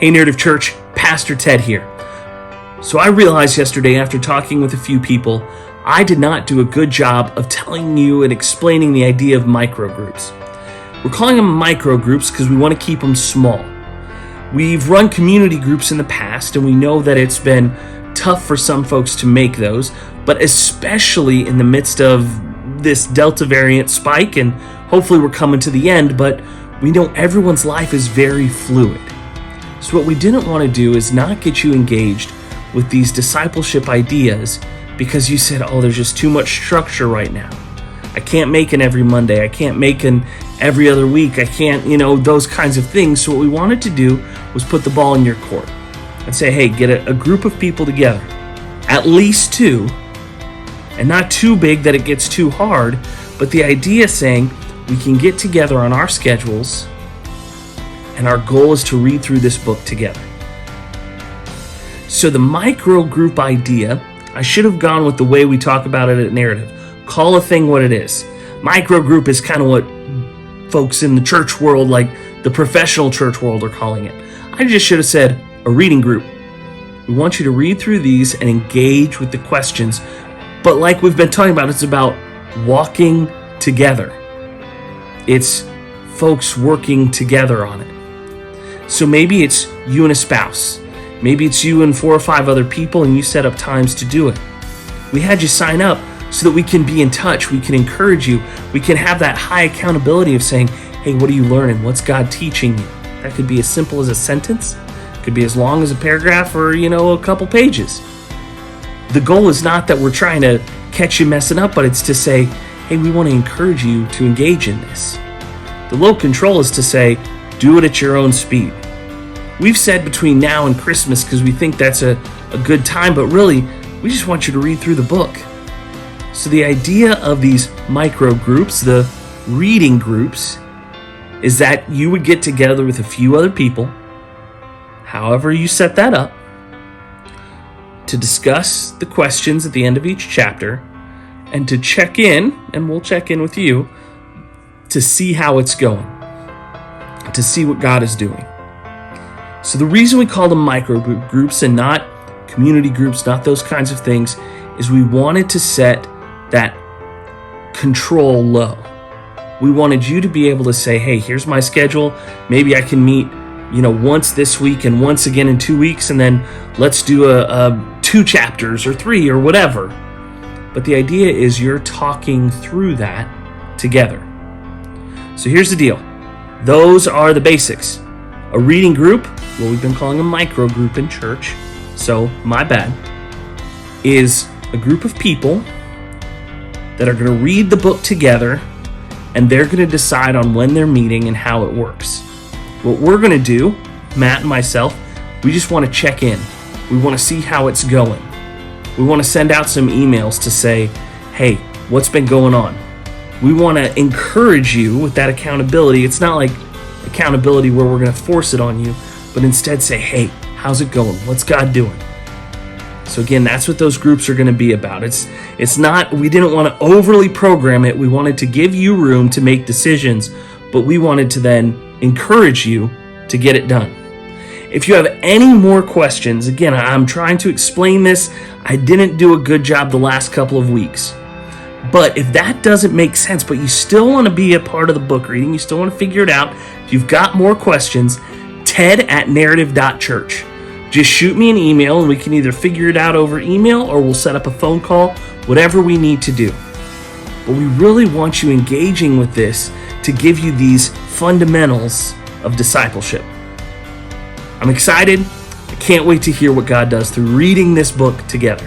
Hey Narrative Church, Pastor Ted here. So I realized yesterday after talking with a few people, I did not do a good job of telling you and explaining the idea of microgroups. We're calling them microgroups because we want to keep them small. We've run community groups in the past and we know that it's been tough for some folks to make those, but especially in the midst of this Delta variant spike, and hopefully we're coming to the end, but we know everyone's life is very fluid. So what we didn't want to do is not get you engaged with these discipleship ideas because you said, oh, there's just too much structure right now. I can't make an every Monday. I can't make an every other week. I can't, those kinds of things. So what we wanted to do was put the ball in your court and say, hey, get a group of people together, at least two, and not too big that it gets too hard. But the idea saying we can get together on our schedules and our goal is to read through this book together. So the micro group idea, I should have gone with the way we talk about it at Narrative. Call a thing what it is. Micro group is kind of what folks in the church world, like the professional church world, are calling it. I just should have said a reading group. We want you to read through these and engage with the questions. But like we've been talking about, it's about walking together. It's folks working together on it. So maybe it's you and a spouse. Maybe it's you and 4 or 5 other people and you set up times to do it. We had you sign up so that we can be in touch. We can encourage you. We can have that high accountability of saying, hey, what are you learning? What's God teaching you? That could be as simple as a sentence. It could be as long as a paragraph or, a couple pages. The goal is not that we're trying to catch you messing up, but it's to say, hey, we want to encourage you to engage in this. The low control is to say, do it at your own speed. We've said between now and Christmas because we think that's a good time, but really, we just want you to read through the book. So the idea of these micro groups, the reading groups, is that you would get together with a few other people, however you set that up, to discuss the questions at the end of each chapter, and to check in, and we'll check in with you, to see how it's going, to see what God is doing. So the reason we call them micro groups and not community groups, not those kinds of things, is we wanted to set that control low. We wanted you to be able to say, hey, here's my schedule. Maybe I can meet, once this week and once again in 2 weeks, and then let's do a 2 chapters or 3 or whatever. But the idea is you're talking through that together. So here's the deal. Those are the basics. A reading group, what we've been calling a micro group in church, so my bad, is a group of people that are going to read the book together, and they're going to decide on when they're meeting and how it works. What we're going to do, Matt and myself, we just want to check in. We want to see how it's going. We want to send out some emails to say, hey, what's been going on? We want to encourage you with that accountability. It's not like accountability where we're going to force it on you, but instead say, hey, how's it going? What's God doing? So again, that's what those groups are going to be about. It's not, we didn't want to overly program it. We wanted to give you room to make decisions, but we wanted to then encourage you to get it done. If you have any more questions, again, I'm trying to explain this. I didn't do a good job the last couple of weeks. But if that doesn't make sense, but you still want to be a part of the book reading, you still want to figure it out, if you've got more questions, ted@narrative.church. Just shoot me an email and we can either figure it out over email or we'll set up a phone call, whatever we need to do. But we really want you engaging with this to give you these fundamentals of discipleship. I'm excited. I can't wait to hear what God does through reading this book together.